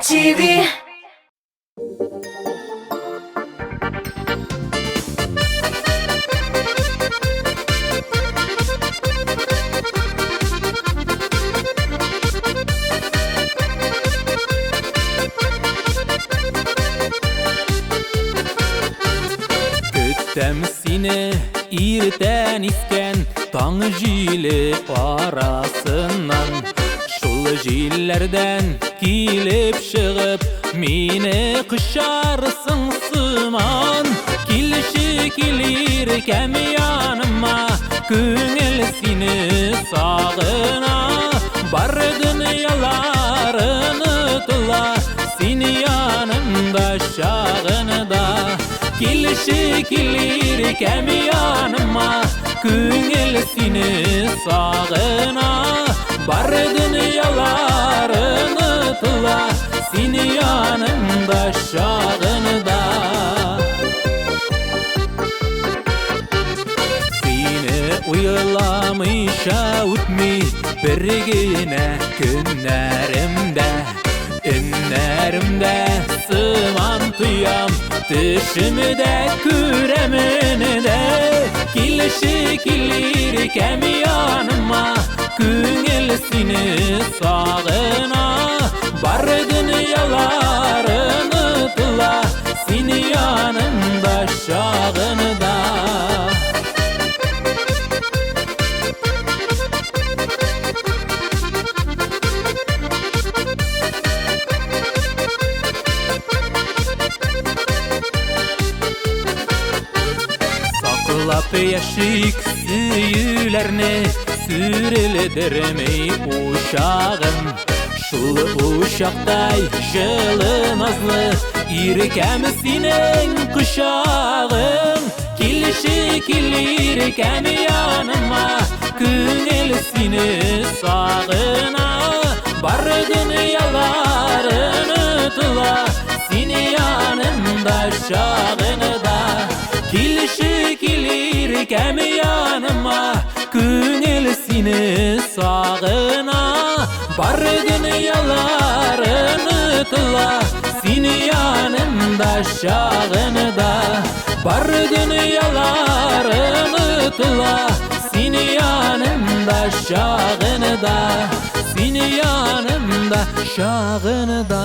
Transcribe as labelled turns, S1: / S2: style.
S1: TV.
S2: Köttem seni irten isken Taң jili arasından Şul jillerden kilip шығып Meni kışarsın sıman Kilişi kilir kem yanıma Köngel seni sağına Bardın yalarını tıla Seni yanımda şağında Kilişi kilir kem yanıma Köngel seni sağına Bardın yalarını tıla Seni yanımda şağında Seni uyulamışa utmi Birgine günlerimde Ünlerimde sıman tuyam Düşümde küreminde Kilişi kilir kem yanıma Köngel seni sağına Bardın yalarını tıla Seni yanımda şağında Saklap yaşık süyülerini Sürüldirmey uşağım Şul uşaqday жылы nazlı İrkem senin kuşağın Kilişi kilir kem yanıma Köngel seni sağına Bardın yalarını tıla Seni yanımda şağında Kilişi kilir kem yanıma Köngel seni sağına Bardın yalarını tıla Seni yanımda şağında Bardın yalarını tıla Seni yanımda şağında Seni yanımda şağında